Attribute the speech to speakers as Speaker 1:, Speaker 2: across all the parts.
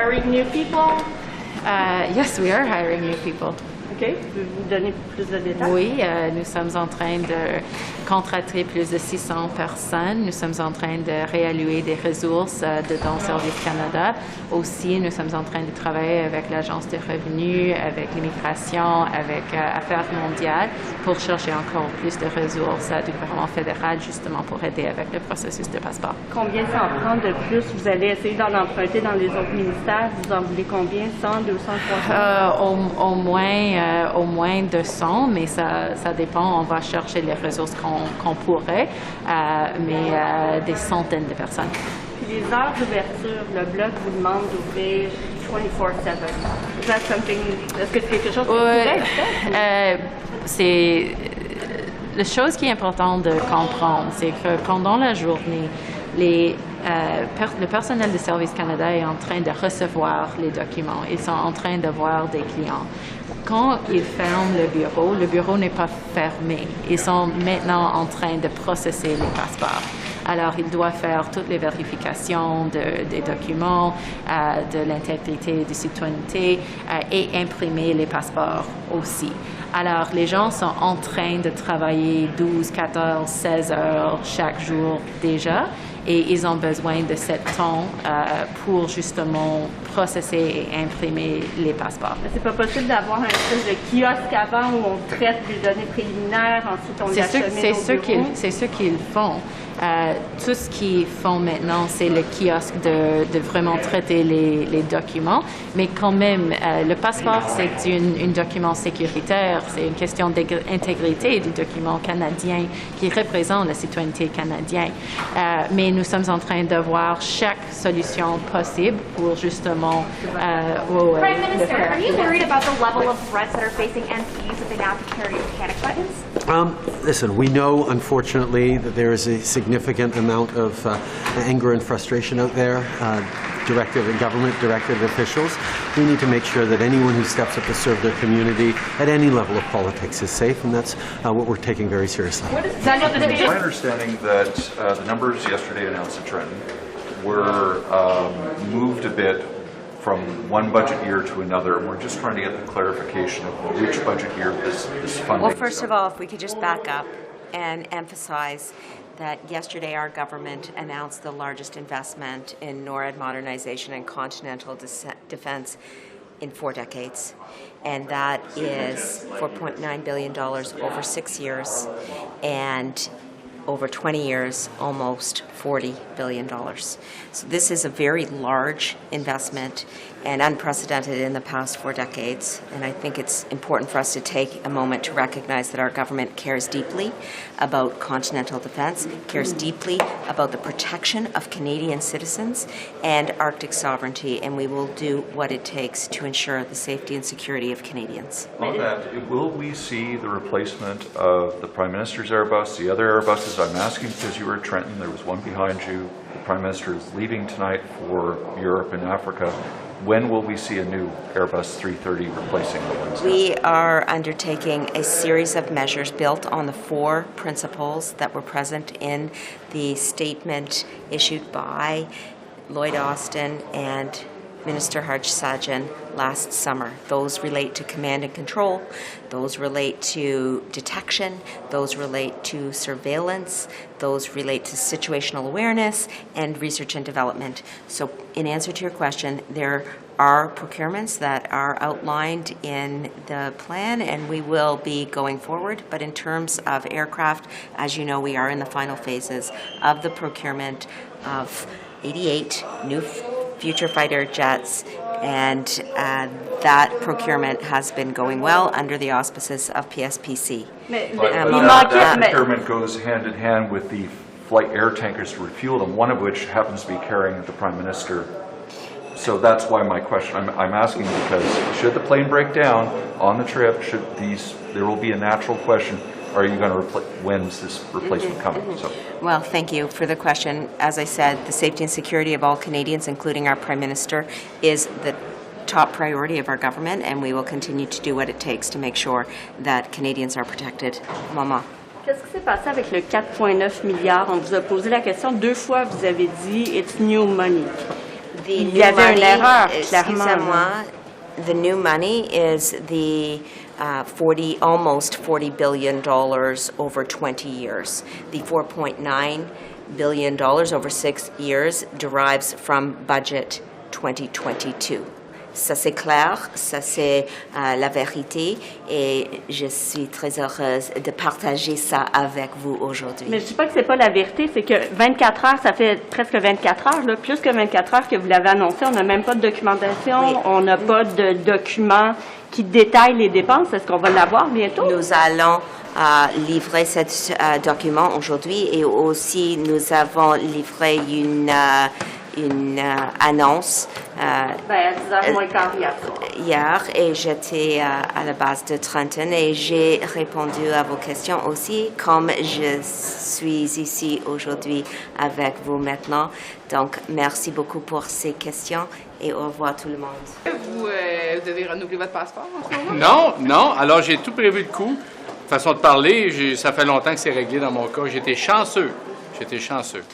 Speaker 1: hiring new people?
Speaker 2: Yes, we are hiring new people.
Speaker 1: OK. Pouvez-vous donner plus de détails?
Speaker 2: Oui, nous sommes en train de contracter plus de 600 personnes. Nous sommes en train de réallouer des ressources dans Service Canada. Aussi, nous sommes en train de travailler avec l'Agence des revenus, avec l'immigration, avec Affaires mondiales pour chercher encore plus de ressources du gouvernement fédéral justement pour aider avec le processus de passeport.
Speaker 1: Combien ça en prend de plus? Vous allez essayer d'en emprunter dans les autres ministères. Vous en voulez combien? 100, 200, 300? Au moins 200, mais ça dépend. On va chercher les ressources qu'on pourrait, mais des centaines de personnes. Puis les heures d'ouverture, le Bloc vous demande d'ouvrir 24/7. Est-ce que c'est quelque chose que vous pourrez
Speaker 2: c'est la chose qui est importante de comprendre, c'est que pendant la journée, le personnel de Service Canada est en train de recevoir les documents. Ils sont en train de voir des clients. Quand ils ferment le bureau n'est pas fermé. Ils sont maintenant en train de processer les passeports. Alors, ils doivent faire toutes les vérifications des documents, de l'intégrité de citoyenneté et imprimer les passeports aussi. Alors, les gens sont en train de travailler 12, 14, 16 heures chaque jour déjà. Et ils ont besoin de ce temps pour justement processer et imprimer les passeports.
Speaker 1: C'est pas possible d'avoir un espèce de kiosque avant où on traite des données préliminaires, ensuite on les achemine au bureau?
Speaker 2: C'est ce qu'ils font. Tout ce qu'ils font maintenant, c'est le kiosque de vraiment traiter les documents. Mais quand même, le passeport, c'est un document sécuritaire. C'est une question d'intégrité du document canadien qui représente la citoyenneté canadienne. Mais nous sommes en train de voir chaque solution possible pour justement
Speaker 3: Prime Minister, are you worried about the level of threats that are facing MPs if they now have to carry panic buttons?
Speaker 4: Listen, we know, unfortunately, that there is a significant amount of anger and frustration out there. Government-directed officials. We need to make sure that anyone who steps up to serve their community at any level of politics is safe, and that's what we're taking very seriously.
Speaker 5: It's my understanding that the numbers yesterday announced at Trenton were moved a bit from one budget year to another, and we're just trying to get the clarification of which budget year this funding.
Speaker 6: Well, first of all, if we could just back up and emphasize that yesterday our government announced the largest investment in NORAD modernization and continental defense in 4 decades. And that is $4.9 billion over 6 years, and over 20 years, almost $40 billion. So this is a very large investment and unprecedented in the past 4 decades. And I think it's important for us to take a moment to recognize that our government cares deeply about continental defense, cares deeply about the protection of Canadian citizens and Arctic sovereignty, and we will do what it takes to ensure the safety and security of Canadians.
Speaker 5: On that, will we see the replacement of the Prime Minister's Airbus, the other Airbuses? I'm asking because you were at Trenton, there was one behind you. The Prime Minister is leaving tonight for Europe and Africa. When will we see a new Airbus 330 replacing the ones?
Speaker 6: We are undertaking a series of measures built on the 4 principles that were present in the statement issued by Lloyd Austin and Minister Harj Sajjan last summer. Those relate to command and control, those relate to detection, those relate to surveillance, those relate to situational awareness and research and development. So in answer to your question, there are procurements that are outlined in the plan, and we will be going forward. But in terms of aircraft, as you know, we are in the final phases of the procurement of 88 new future fighter jets, and that procurement has been going well under the auspices of PSPC.
Speaker 5: That procurement goes hand in hand with the flight air tankers to refuel them, one of which happens to be carrying the Prime Minister. So that's why my question, I'm asking because should the plane break down on the trip, there will be a natural question, are you going to when's this replacement coming? So.
Speaker 6: Well, thank you for the question. As I said, the safety and security of all Canadians, including our Prime Minister, is the top priority of our government, and we will continue to do what it takes to make sure that Canadians are protected. Maman.
Speaker 1: Qu'est-ce qui s'est passé avec le 4,9 milliards? On vous a posé la question 2 fois, vous avez dit « it's new money ».
Speaker 6: Il y avait une erreur, clairement. Excusez-moi. The new money is the almost $40 billion over 20 years. The $4.9 billion over 6 years derives from budget 2022. Ça c'est clair, ça c'est la vérité et je suis très heureuse de partager ça avec vous aujourd'hui.
Speaker 2: Mais je ne dis pas que ce n'est pas la vérité, c'est que 24 heures, ça fait presque 24 heures, là, plus que 24 heures que vous l'avez annoncé, on n'a même pas de documentation, oui. On n'a pas de documents qui détaillent les dépenses. Est-ce qu'on va l'avoir bientôt?
Speaker 6: Nous allons livrer ce document aujourd'hui et aussi nous avons livré une annonce
Speaker 2: à 10h moins quart
Speaker 6: hier et j'étais à la base de Trenton et j'ai répondu à vos questions aussi comme je suis ici aujourd'hui avec vous maintenant. Donc, merci beaucoup pour ces questions et au revoir tout le monde.
Speaker 7: Vous devez renouveler votre passeport en ce moment? Non. Alors, j'ai tout prévu de coup. Façon de parler, ça fait longtemps que c'est réglé dans mon cas. J'étais chanceux.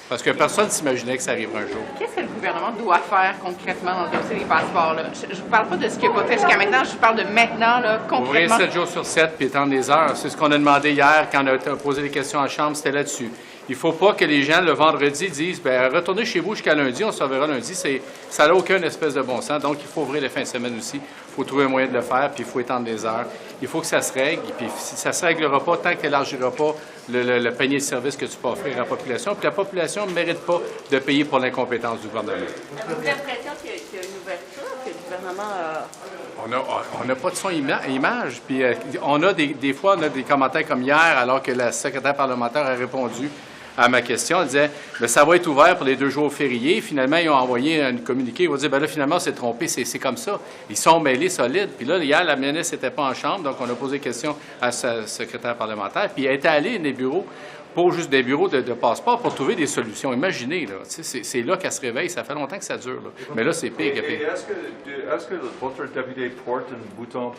Speaker 7: Parce que personne ne s'imaginait que ça arriverait un jour. Qu'est-ce que le gouvernement doit faire concrètement dans le dossier des passeports? Là? Je ne vous parle pas de ce qu'il n'a pas fait jusqu'à maintenant, je vous parle de maintenant, là, concrètement.
Speaker 5: Ouvrir 7 jours sur 7 puis étendre les heures. C'est ce qu'on a demandé hier quand on a posé les questions en Chambre, c'était là-dessus. Il ne faut pas que les gens, le vendredi, disent « Bien, retournez chez vous jusqu'à lundi, on se reverra lundi ». Ça n'a aucun espèce de bon sens. Donc, il faut ouvrir les fins de semaine aussi. Il faut trouver un moyen de le faire, puis il faut étendre les heures. Il faut que ça se règle. Et puis, ça ne se réglera pas tant que tu n'élargiras pas le panier de services que tu peux offrir à la population. Puis la population ne mérite pas de payer pour l'incompétence du gouvernement.
Speaker 2: Avez-vous l'impression qu'il y a une ouverture, que le gouvernement a...
Speaker 5: On n'a pas de son image. Puis on a des fois, on a des commentaires comme hier, alors que la secrétaire parlementaire a répondu à ma question. Elle disait, bien, ça va être ouvert pour les 2 jours fériés. Finalement, ils ont envoyé un communiqué. Ils vont dire, bien là, finalement, c'est trompé. C'est comme ça. Ils sont mêlés solides. Puis là, hier, la ministre n'était pas en chambre, donc on a posé question à sa secrétaire parlementaire. Puis elle était allée dans des bureaux, pas juste des bureaux de passeport, pour trouver des solutions. Imaginez, là. C'est là qu'elle se réveille. Ça fait longtemps que ça dure, là. Mais là, c'est pire que pire. Est-ce que votre député porte un bouton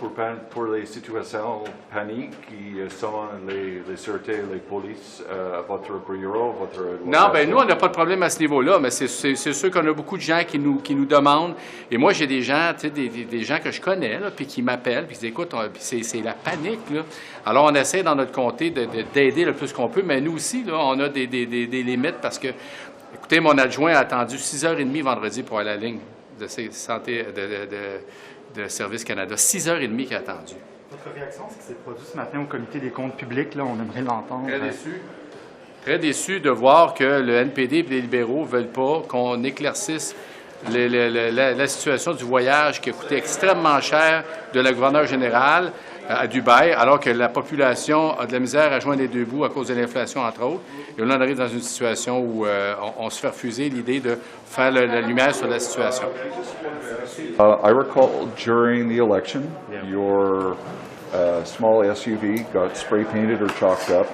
Speaker 5: pour les situations paniques qui sont les sûretés, les polices, votre bureau, votre...
Speaker 7: Non, bien, nous, on n'a pas de problème à ce niveau-là, mais c'est sûr qu'on a beaucoup de gens qui nous demandent. Et moi, j'ai des gens, tu sais, des gens que je connais, là, puis qui m'appellent, puis qui disent, écoute, c'est la panique, là. Alors, on essaie dans notre comté d'aider le plus qu'on peut, mais nous aussi, là, on a des limites parce que, écoutez, mon adjoint a attendu 6h30 vendredi pour aller à la ligne de santé de Service Canada. 6h30 qu'il a attendu.
Speaker 8: Votre réaction, c'est que c'est produit ce matin au comité des comptes publics, là, on aimerait l'entendre.
Speaker 7: Très déçu. Très déçu de voir que le NPD et les libéraux ne veulent pas qu'on éclaircisse la situation du voyage qui a coûté extrêmement cher de la gouverneure générale à Dubaï, alors que la population a de la misère à joindre les 2 bouts à cause de l'inflation, entre autres. Et là, on arrive dans une situation où on se fait refuser l'idée de faire la lumière sur la situation.
Speaker 5: I recall during the election, your small SUV got spray painted or chalked up,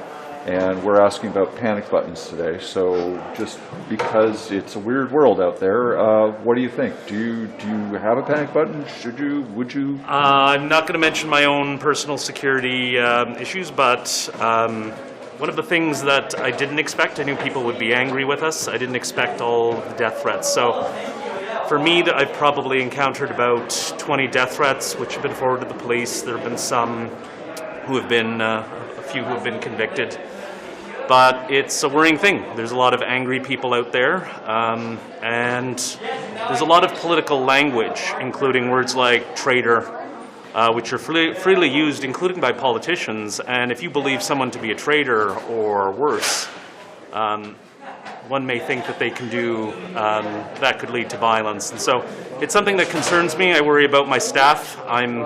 Speaker 5: and we're asking about panic buttons today. So just because it's a weird world out there, what do you think? Do you have a panic button? Would you?
Speaker 9: I'm not going to mention my own personal security issues, but one of the things that I didn't expect, I knew people would be angry with us. I didn't expect all the death threats. So for me, I've probably encountered about 20 death threats, which have been forwarded to the police. There have been some who have been, a few who have been convicted. But it's a worrying thing. There's a lot of angry people out there, and there's a lot of political language, including words like traitor, which are freely used, including by politicians. And if you believe someone to be a traitor or worse, one may think that they can do, that could lead to violence. And so it's something that concerns me. I worry about my staff. I'm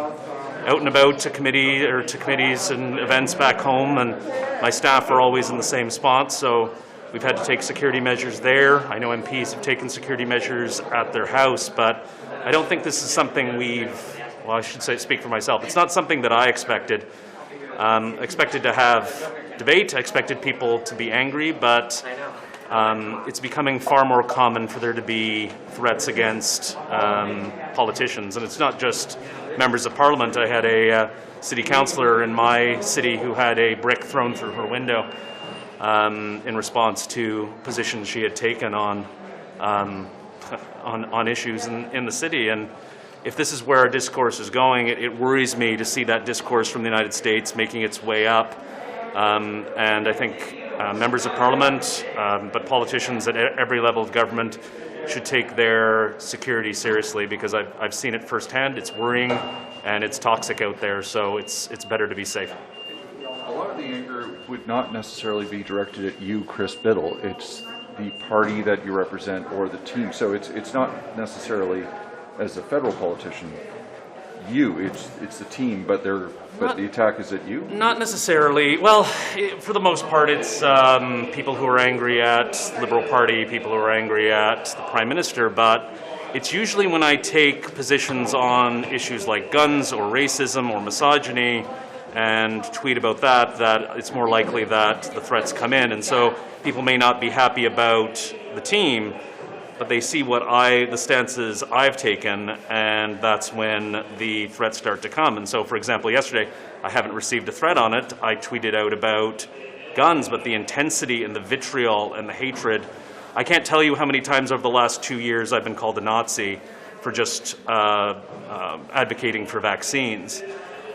Speaker 9: out and about to committees and events back home, and my staff are always in the same spot, so we've had to take security measures there. I know MPs have taken security measures at their house, but I don't think this is something well, I should say, speak for myself. It's not something that I expected. Expected to have debate. I expected people to be angry, but it's becoming far more common for there to be threats against politicians, and it's not just members of parliament. I had a city councillor in my city who had a brick thrown through her window in response to positions she had taken on on issues in the city. And if this is where our discourse is going, it worries me to see that discourse from the United States making its way up. And I think members of parliament, but politicians at every level of government should take their security seriously, because I've seen it firsthand. It's worrying and it's toxic out there, so it's better to be safe.
Speaker 5: A lot of the anger would not necessarily be directed at you, Chris Bittle. It's the party that you represent or the team. So it's not necessarily, as a federal politician, it's the team, but the attack is at you?
Speaker 9: Not necessarily. Well, for the most part, it's people who are angry at the Liberal Party, people who are angry at the Prime Minister, but it's usually when I take positions on issues like guns or racism or misogyny and tweet about that it's more likely that the threats come in. And so people may not be happy about the team, but they see the stances I've taken, and that's when the threats start to come. And so, for example, yesterday, I haven't received a threat on it. I tweeted out about guns, but the intensity and the vitriol and the hatred, I can't tell you how many times over the last 2 years I've been called a Nazi for just advocating for vaccines.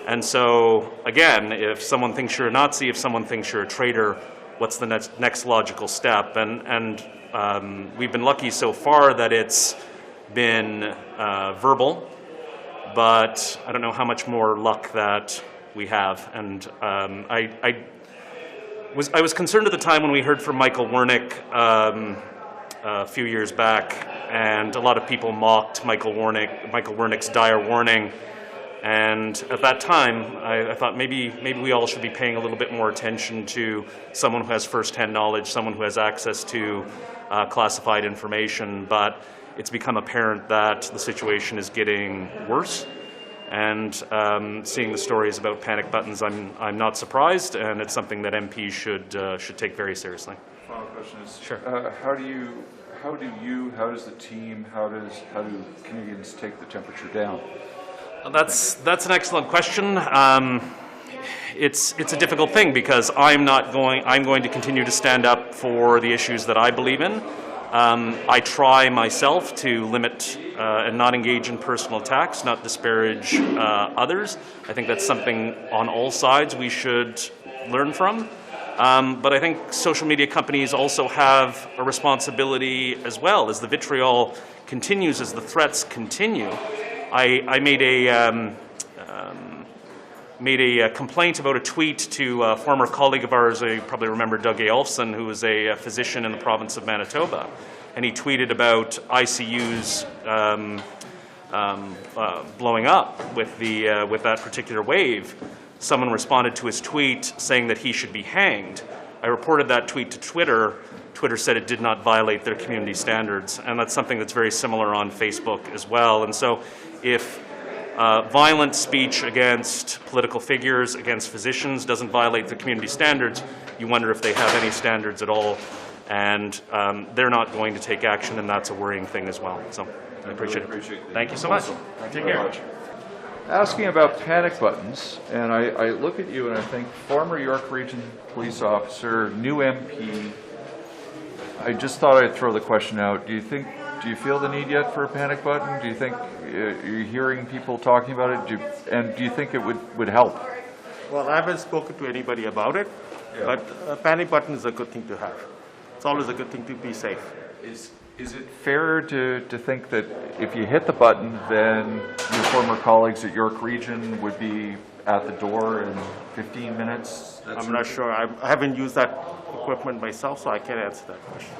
Speaker 9: And so, again, if someone thinks you're a Nazi, if someone thinks you're a traitor, what's the next logical step? And we've been lucky so far that it's been verbal, but I don't know how much more luck that we have. And I was concerned at the time when we heard from Michael Wernick a few years back, and a lot of people mocked Michael Wernick's dire warning. And at that time, I thought maybe we all should be paying a little bit more attention to someone who has first-hand knowledge, someone who has access to classified information. But it's become apparent that the situation is getting worse. And seeing the stories about panic buttons, I'm not surprised, and it's something that MPs should take very seriously.
Speaker 5: Final question is,
Speaker 9: sure.
Speaker 5: How does the team, how do Canadians take the temperature down?
Speaker 9: That's an excellent question. It's a difficult thing, because I'm going to continue to stand up for the issues that I believe in. I try myself to limit and not engage in personal attacks, not disparage others. I think that's something on all sides we should learn from. But I think social media companies also have a responsibility as well. As the vitriol continues, as the threats continue, I made a complaint about a tweet to a former colleague of ours. You probably remember Doug Aolfson, who was a physician in the province of Manitoba, and he tweeted about ICUs blowing up with that particular wave. Someone responded to his tweet saying that he should be hanged. I reported that tweet to Twitter. Twitter said it did not violate their community standards, and that's something that's very similar on Facebook as well. And so if violent speech against political figures, against physicians, doesn't violate the community standards, you wonder if they have any standards at all. And they're not going to take action, and that's a worrying thing as well. So I appreciate it. Thank you so much.
Speaker 5: Take care. Asking about panic buttons, and I look at you and I think former York Region police officer, new MP. I just thought I'd throw the question out. Do you feel the need yet for a panic button? Do you think you're hearing people talking about it? Do you think it would help?
Speaker 10: Well, I haven't spoken to anybody about it, but a panic button is a good thing to have. It's always a good thing to be safe.
Speaker 5: Is it fair to think that if you hit the button, then your former colleagues at York Region would be at the door in 15 minutes?
Speaker 10: I'm not sure. I haven't used that equipment myself, so I can't answer that question.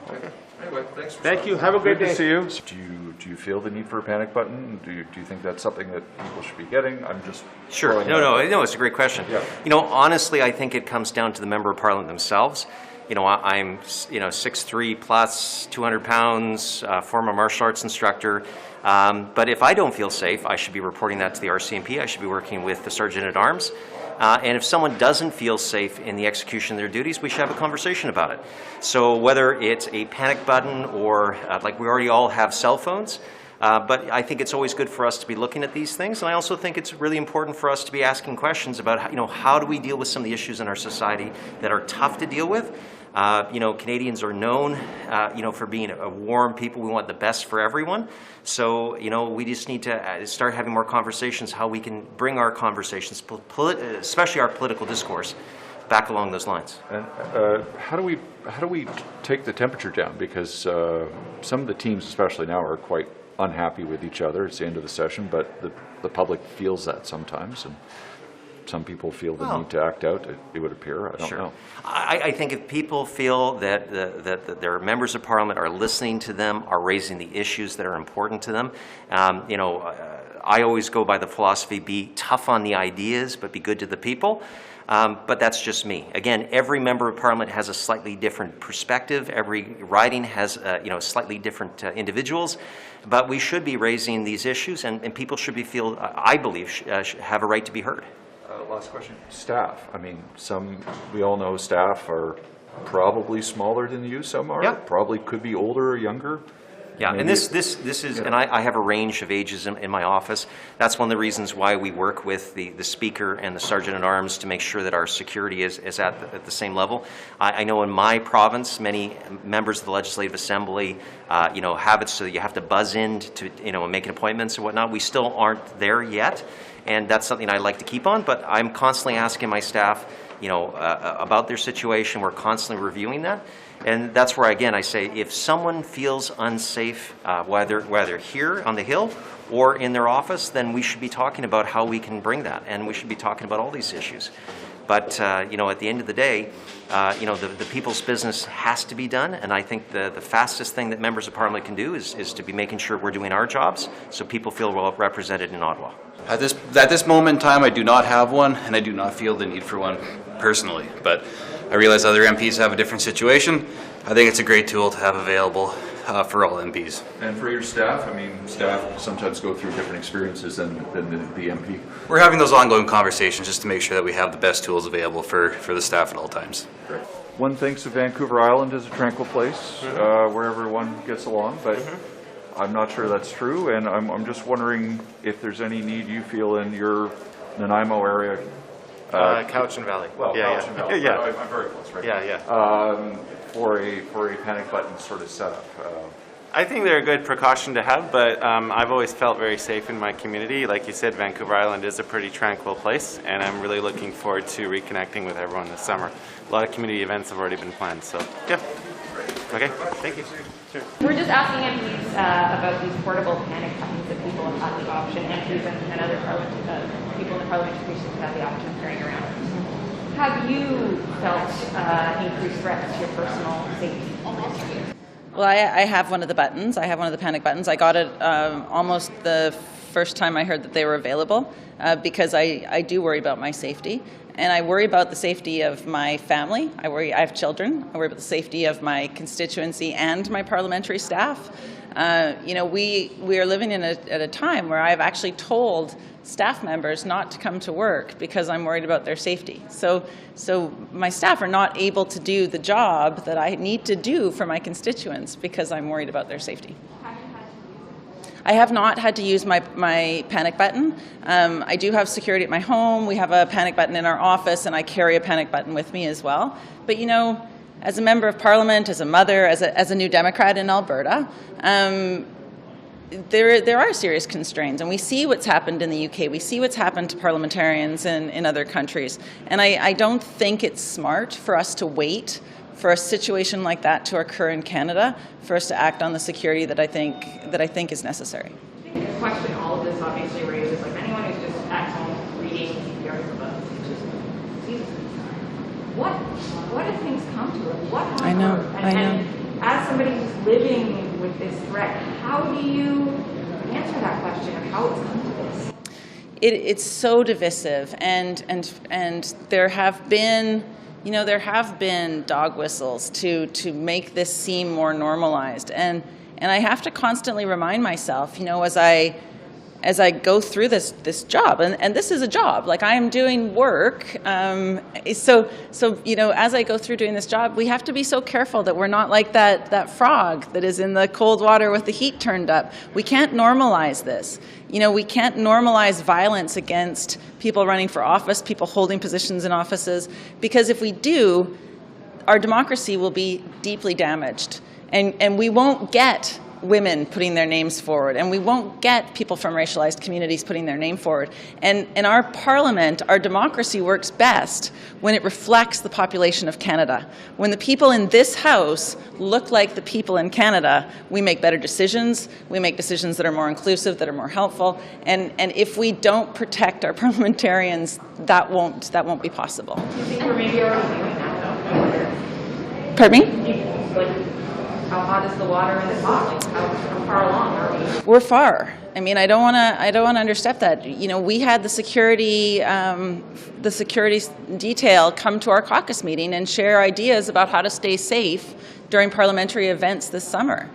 Speaker 5: Okay. Anyway, thanks.
Speaker 10: Thank you. Have a great day.
Speaker 5: Good to see you. Do you feel the need for a panic button? Do you think that's something that people should be getting? I'm just
Speaker 11: sure. No, it's a great question.
Speaker 5: Yeah.
Speaker 11: Honestly, I think it comes down to the member of parliament themselves. I'm 6'3" plus, 200 pounds, former martial arts instructor. But if I don't feel safe, I should be reporting that to the RCMP. I should be working with the Sergeant at Arms. And if someone doesn't feel safe in the execution of their duties, we should have a conversation about it. So whether it's a panic button or like we already all have cell phones, But I think it's always good for us to be looking at these things, and I also think it's really important for us to be asking questions about how do we deal with some of the issues in our society that are tough to deal with. Canadians are known, for being a warm people. We want the best for everyone. So, we just need to start having more conversations, how we can bring our conversations, especially our political discourse, back along those lines.
Speaker 5: And how do we take the temperature down? Because some of the teams, especially now, are quite unhappy with each other. It's the end of the session, but the public feels that sometimes, and some people feel the need to act out, it would appear. I don't know.
Speaker 11: I think if people feel that their members of parliament are listening to them, are raising the issues that are important to them, I always go by the philosophy, be tough on the ideas, but be good to the people. But that's just me. Again, every member of parliament has a slightly different perspective. Every riding has, slightly different individuals. But we should be raising these issues, and people should I believe, have a right to be heard.
Speaker 5: Last question. Staff. I mean, we all know staff are probably smaller than you. Some are. Probably could be older or younger.
Speaker 11: Yeah, maybe. And this is, and I have a range of ages in my office. That's one of the reasons why we work with the Speaker and the Sergeant-at-Arms to make sure that our security is at the same level. I know in my province, many members of the Legislative Assembly, have it so that you have to buzz in to, making appointments and whatnot. We still aren't there yet, and that's something I'd like to keep on, but I'm constantly asking my staff, about their situation. We're constantly reviewing that. And that's where, again, I say, if someone feels unsafe, whether here on the Hill or in their office, then we should be talking about how we can bring that, and we should be talking about all these issues. But, at the end of the day, the people's business has to be done, and I think the fastest thing that members of parliament can do is to be making sure we're doing our jobs so people feel well represented in Ottawa.
Speaker 12: At this moment in time, I do not have one, and I do not feel the need for one personally. But I realize other MPs have a different situation. I think it's a great tool to have available for all MPs.
Speaker 5: And for your staff, staff sometimes go through different experiences than the MP.
Speaker 12: We're having those ongoing conversations just to make sure that we have the best tools available for the staff at all times.
Speaker 5: Great. One thinks of Vancouver Island as a tranquil place where everyone gets along, but I'm not sure that's true, and I'm just wondering if there's any need you feel in your Nanaimo area.
Speaker 13: Cowichan Valley.
Speaker 5: Well,
Speaker 13: yeah,
Speaker 5: Cowichan Valley.
Speaker 13: Yeah.
Speaker 5: I'm very close, right?
Speaker 13: Yeah.
Speaker 5: For a panic button sort of setup.
Speaker 13: I think they're a good precaution to have, but I've always felt very safe in my community. Like you said, Vancouver Island is a pretty tranquil place, and I'm really looking forward to reconnecting with everyone this summer. A lot of community events have already been planned, so yeah. Okay, thank you. Sure.
Speaker 3: We're just asking MPs about these portable panic buttons that people have had the option, MPs and other people in the parliamentary precincts have had the option of carrying around. Have you felt increased threats to your personal safety?
Speaker 2: Well, I have one of the buttons. I have one of the panic buttons. I got it almost the first time I heard that they were available because I do worry about my safety. And I worry about the safety of my family. I have children. I worry about the safety of my constituency and my parliamentary staff. We are living at a time where I've actually told staff members not to come to work because I'm worried about their safety. So my staff are not able to do the job that I need to do for my constituents because I'm worried about their safety. I have not had to use my panic button. I do have security at my home. We have a panic button in our office, and I carry a panic button with me as well. But as a member of parliament, as a mother, as a New Democrat in Alberta, there are serious constraints, and we see what's happened in the UK. We see what's happened to parliamentarians in other countries, and I don't think it's smart for us to wait for a situation like that to occur in Canada for us to act on the security that I think is necessary.
Speaker 3: I think the question all of this obviously raises, like anyone who's just at home reading CPR is about, Jesus, what if things come to it? What happens?
Speaker 2: I know.
Speaker 3: And as somebody who's living with this threat, how do you answer that question of how it's come to this?
Speaker 2: It's so divisive, and there have been. There have been dog whistles to make this seem more normalized, and I have to constantly remind myself,
Speaker 14: as I go through this job, and this is a job, like I am doing work, so you know, as I go through doing this job, we have to be so careful that we're not like that frog that is in the cold water with the heat turned up. We can't normalize this. You know, we can't normalize violence against people running for office, people holding positions in offices, because if we do, our democracy will be deeply damaged, and we won't get women putting their names forward, and we won't get people from racialized communities putting their name forward. And in our parliament, our democracy works best when it reflects the population of Canada. When the people in this House look like the people in Canada, we make better decisions, we make decisions that are more inclusive, that are more helpful, and if we don't protect our parliamentarians, that won't be possible.
Speaker 3: Do you think we're maybe already doing that, though?
Speaker 14: Pardon me?
Speaker 3: How hot is the water in the pot? Like how far along are we?
Speaker 14: We're far. I mean, I don't want to understep that. You know, we had the security detail come to our caucus meeting and share ideas about how to stay safe during parliamentary events this summer.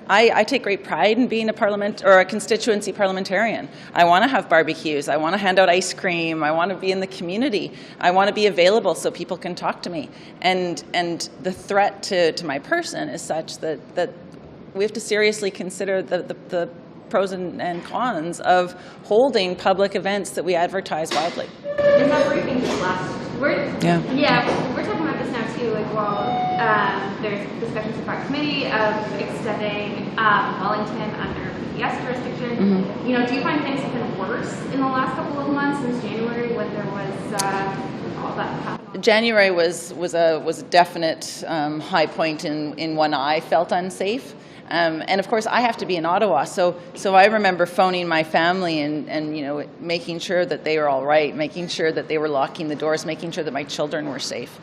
Speaker 14: I take great pride in being a constituency parliamentarian. I want to have barbecues. I want to hand out ice cream. I want to be in the community. I want to be available so people can talk to me. And the threat to my person is such that we have to seriously consider the pros and cons of holding public events that we advertise widely.
Speaker 3: In that briefing just last, we're talking about this now too. Like, there's discussions in our committee of extending Wellington under PPS jurisdiction. Mm-hmm. You know, do you find things have been worse in the last couple of months since January when there was all that happened?
Speaker 14: January was a definite high point in when I felt unsafe. And of course, I have to be in Ottawa, so I remember phoning my family and you know, making sure that they were all right, making sure that they were locking the doors, making sure that my children were safe,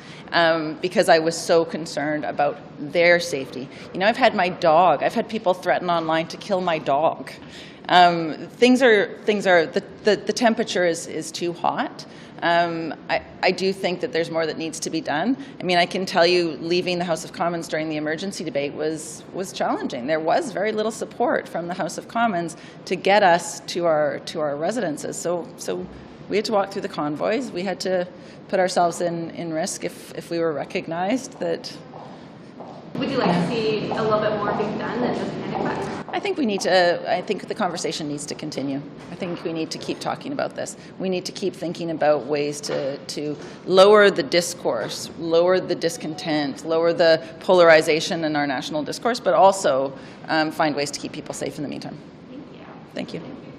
Speaker 14: because I was so concerned about their safety. You know, I've had people threaten online to kill my dog. The temperature is too hot. I do think that there's more that needs to be done. I mean, I can tell you, leaving the House of Commons during the emergency debate was challenging. There was very little support from the House of Commons to get us to our residences. So we had to walk through the convoys. We had to put ourselves in risk if we were recognized that.
Speaker 3: Would you like to see a little bit more being done than just panic buttons?
Speaker 14: I think the conversation needs to continue. I think we need to keep talking about this. We need to keep thinking about ways to lower the discourse, lower the discontent, lower the polarization in our national discourse, but also find ways to keep people safe in the meantime.
Speaker 3: Thank you.
Speaker 14: Thank you.